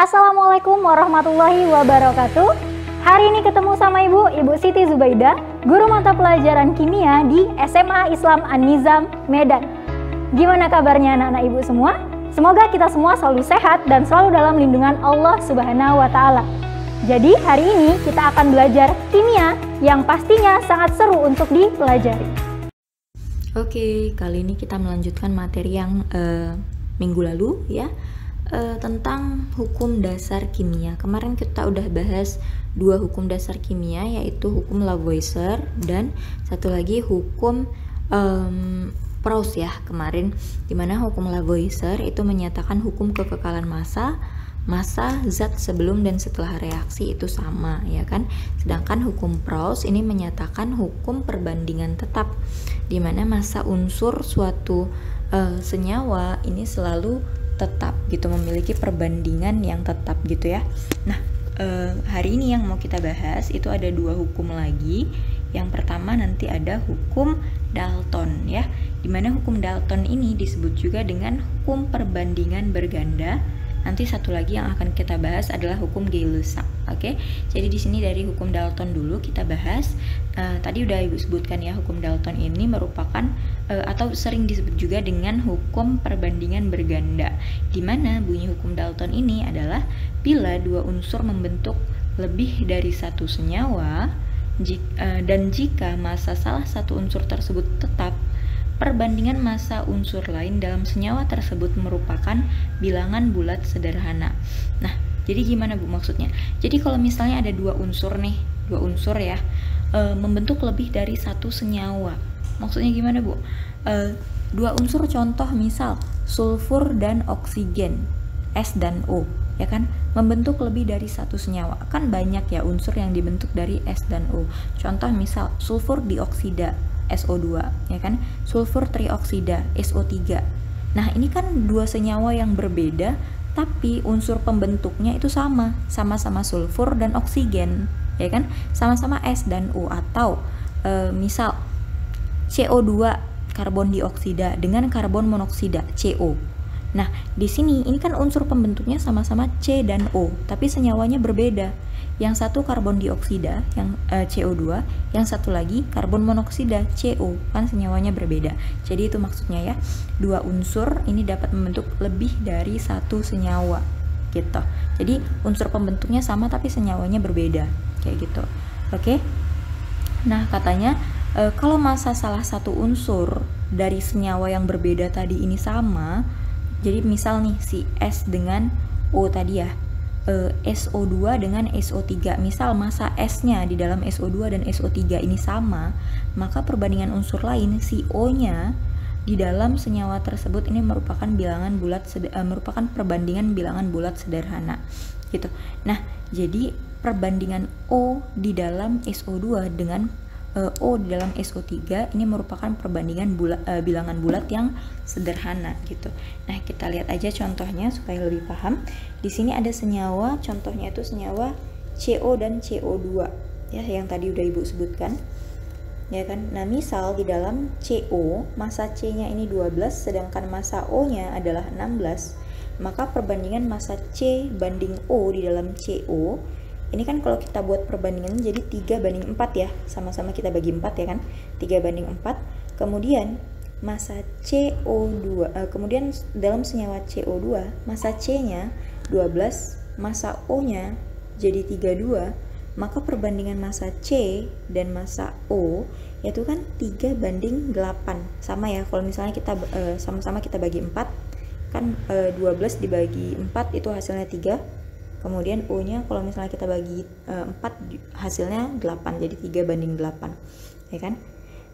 Assalamualaikum warahmatullahi wabarakatuh. Hari ini ketemu sama Ibu Siti Zubaida, guru mata pelajaran kimia di SMA Islam An-Nizam, Medan. Gimana kabarnya anak-anak Ibu semua? Semoga kita semua selalu sehat dan selalu dalam lindungan Allah Subhanahu wa Ta'ala. Jadi hari ini kita akan belajar kimia yang pastinya sangat seru untuk dipelajari. Oke, kali ini kita melanjutkan materi yang minggu lalu ya, tentang hukum dasar kimia. Kemarin kita udah bahas dua hukum dasar kimia, yaitu hukum Lavoisier dan satu lagi hukum Proust ya kemarin, dimana hukum Lavoisier itu menyatakan hukum kekekalan massa zat sebelum dan setelah reaksi itu sama ya kan. Sedangkan hukum Proust ini menyatakan hukum perbandingan tetap, dimana massa unsur suatu senyawa ini selalu tetap gitu, memiliki perbandingan yang tetap gitu ya. Nah, hari ini yang mau kita bahas itu ada dua hukum lagi. Yang pertama nanti ada hukum Dalton ya, dimana hukum Dalton ini disebut juga dengan hukum perbandingan berganda. Nanti satu lagi yang akan kita bahas adalah hukum Gay-Lussac. Oke, jadi di sini dari hukum Dalton dulu kita bahas. Tadi udah Ibu sebutkan ya, hukum Dalton ini merupakan atau sering disebut juga dengan hukum perbandingan berganda. Di mana bunyi hukum Dalton ini adalah bila dua unsur membentuk lebih dari satu senyawa dan jika massa salah satu unsur tersebut tetap, perbandingan massa unsur lain dalam senyawa tersebut merupakan bilangan bulat sederhana. Nah, jadi gimana Bu maksudnya? Jadi kalau misalnya ada dua unsur ya, membentuk lebih dari satu senyawa. Maksudnya gimana Bu? Dua unsur contoh misal sulfur dan oksigen, S dan O, ya kan? Membentuk lebih dari satu senyawa. Kan banyak ya unsur yang dibentuk dari S dan O. Contoh misal sulfur dioksida, SO2 ya kan, sulfur trioksida SO3. Nah, ini kan dua senyawa yang berbeda tapi unsur pembentuknya itu sama-sama sulfur dan oksigen ya kan, sama-sama S dan O. Atau misal CO2 karbon dioksida dengan karbon monoksida CO. Nah, di sini ini kan unsur pembentuknya sama-sama C dan O tapi senyawanya berbeda. Yang satu karbon dioksida, yang CO2, yang satu lagi karbon monoksida, CO, kan senyawanya berbeda. Jadi itu maksudnya ya, dua unsur ini dapat membentuk lebih dari satu senyawa, gitu. Jadi unsur pembentuknya sama tapi senyawanya berbeda, kayak gitu. Oke? Nah, katanya kalau massa salah satu unsur dari senyawa yang berbeda tadi ini sama, jadi misal nih si S dengan O tadi ya, SO2 dengan SO3, misal massa S-nya di dalam SO2 dan SO3 ini sama, maka perbandingan unsur lain si O-nya di dalam senyawa tersebut ini merupakan merupakan perbandingan bilangan bulat sederhana gitu. Nah, jadi perbandingan O di dalam SO2 dengan O di dalam SO3 ini merupakan perbandingan bilangan bulat yang sederhana gitu. Nah, kita lihat aja contohnya supaya lebih paham. Di sini ada senyawa, contohnya itu senyawa CO dan CO2 ya, yang tadi udah Ibu sebutkan. Ya kan? Nah, misal di dalam CO, massa C-nya ini 12 sedangkan massa O-nya adalah 16, maka perbandingan massa C banding O di dalam CO ini kan kalau kita buat perbandingan jadi 3:4 ya, sama-sama kita bagi 4 ya kan, 3:4. Kemudian massa CO2, kemudian dalam senyawa CO2 massa C-nya 12, massa O-nya jadi 32, maka perbandingan massa C dan massa O yaitu kan 3:8, sama ya. Kalau misalnya kita sama-sama kita bagi 4 kan, 12 dibagi 4 itu hasilnya 3. Kemudian O-nya kalau misalnya kita bagi 4 hasilnya 8, jadi 3:8 ya kan.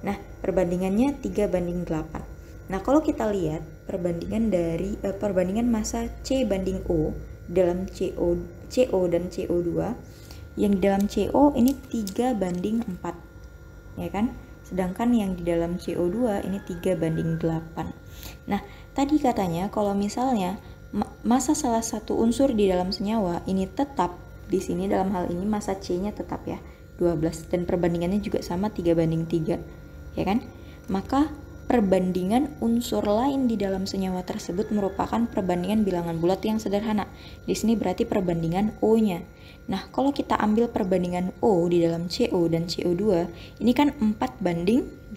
Nah, perbandingannya 3:8. Nah, kalau kita lihat perbandingan dari perbandingan massa C banding O dalam CO dan CO2, yang di dalam CO ini 3:4 ya kan, sedangkan yang di dalam CO2 ini 3:8. Nah, tadi katanya kalau misalnya massa salah satu unsur di dalam senyawa ini tetap, di sini dalam hal ini massa C-nya tetap ya 12 dan perbandingannya juga sama 3:3 ya kan, maka perbandingan unsur lain di dalam senyawa tersebut merupakan perbandingan bilangan bulat yang sederhana. Di sini berarti perbandingan O-nya. Nah, kalau kita ambil perbandingan O di dalam CO dan CO2, ini kan 4:8,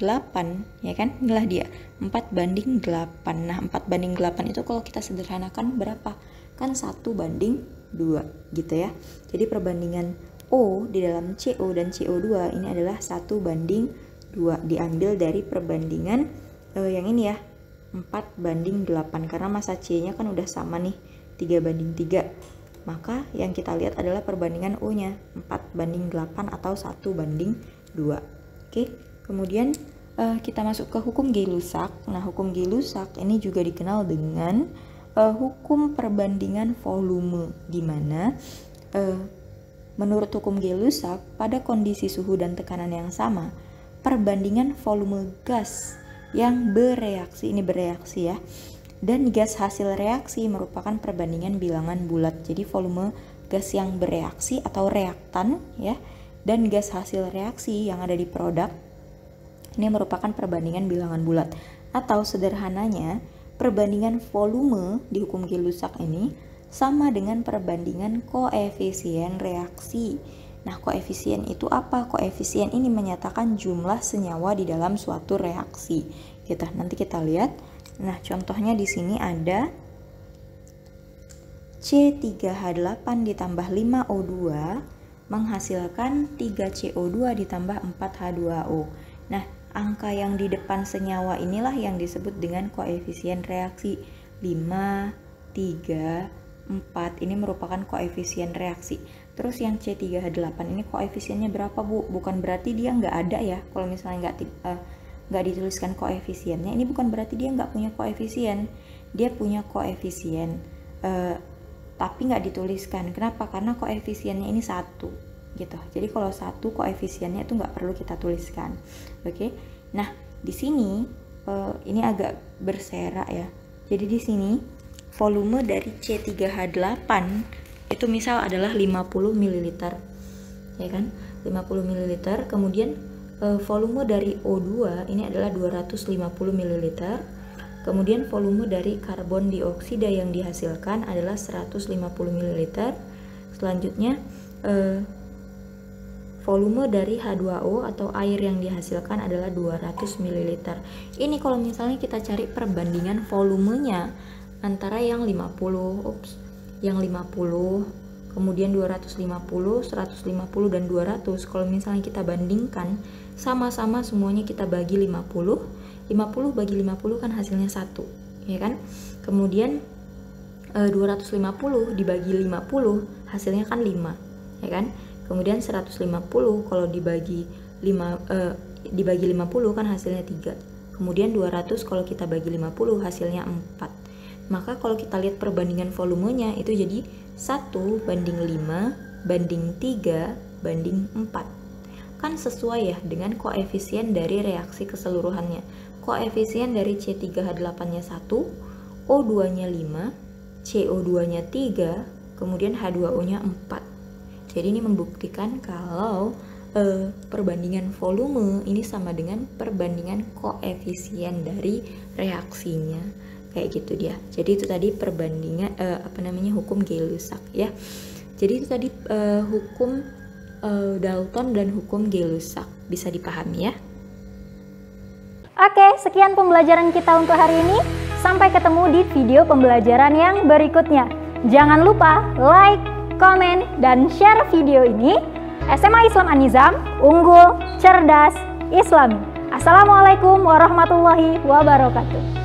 ya kan? Inilah dia, 4:8. Nah, 4:8 itu kalau kita sederhanakan berapa? Kan 1:2, gitu ya. Jadi perbandingan O di dalam CO dan CO2 ini adalah 1:2, diambil dari perbandingan yang ini ya, 4:8, karena massa C-nya kan udah sama nih, 3:3. Maka yang kita lihat adalah perbandingan O-nya 4:8 atau 1:2. Oke, kemudian kita masuk ke hukum Gay-Lussac. Nah, hukum Gay-Lussac ini juga dikenal dengan hukum perbandingan volume, di mana menurut hukum Gay-Lussac pada kondisi suhu dan tekanan yang sama, perbandingan volume gas yang bereaksi, ini bereaksi ya, dan gas hasil reaksi merupakan perbandingan bilangan bulat. Jadi volume gas yang bereaksi atau reaktan ya, dan gas hasil reaksi yang ada di produk ini merupakan perbandingan bilangan bulat. Atau sederhananya, perbandingan volume di hukum Gay-Lussac ini sama dengan perbandingan koefisien reaksi. Nah, koefisien itu apa? Koefisien ini menyatakan jumlah senyawa di dalam suatu reaksi. Nanti kita lihat. Nah, contohnya di sini ada C3H8 ditambah 5O2 menghasilkan 3CO2 ditambah 4H2O. Nah, angka yang di depan senyawa inilah yang disebut dengan koefisien reaksi. 5, 3, 4 ini merupakan koefisien reaksi. Terus yang C3H8 ini koefisiennya berapa, Bu? Bukan berarti dia nggak ada ya. Kalau misalnya nggak dituliskan koefisiennya, ini bukan berarti dia nggak punya koefisien. Dia punya koefisien, tapi nggak dituliskan. Kenapa? Karena koefisiennya ini 1, gitu. Jadi kalau 1 koefisiennya itu nggak perlu kita tuliskan. Oke. Nah, di sini ini agak berserak ya. Jadi di sini volume dari C3H8 itu misal adalah 50 ml, ya kan? 50 ml. Kemudian volume dari O2 ini adalah 250 ml. Kemudian volume dari karbon dioksida yang dihasilkan adalah 150 ml. Selanjutnya volume dari H2O atau air yang dihasilkan adalah 200 ml. Ini kalau misalnya kita cari perbandingan volumenya antara yang 50, kemudian 250, 150 dan 200. Kalau misalnya kita bandingkan sama-sama semuanya kita bagi 50 bagi 50 kan hasilnya 1, ya kan? Kemudian 250 dibagi 50 hasilnya kan 5, ya kan? Kemudian 150 kalau dibagi 50 kan hasilnya 3. Kemudian 200 kalau kita bagi 50 hasilnya 4. Maka kalau kita lihat perbandingan volumenya itu jadi 1:5:3:4. Kan sesuai ya dengan koefisien dari reaksi keseluruhannya. Koefisien dari C3H8-nya 1, O2-nya 5, CO2-nya 3, kemudian H2O-nya 4. Jadi ini membuktikan kalau perbandingan volume ini sama dengan perbandingan koefisien dari reaksinya. Kayak gitu dia. Jadi itu tadi perbandingan hukum Gay-Lussac ya. Jadi itu tadi hukum Dalton dan hukum Gay-Lussac. Bisa dipahami ya. Oke, sekian pembelajaran kita untuk hari ini. Sampai ketemu di video pembelajaran yang berikutnya. Jangan lupa like, komen, dan share video ini. SMA Islam An-Nizam, unggul, cerdas, Islami. Assalamualaikum warahmatullahi wabarakatuh.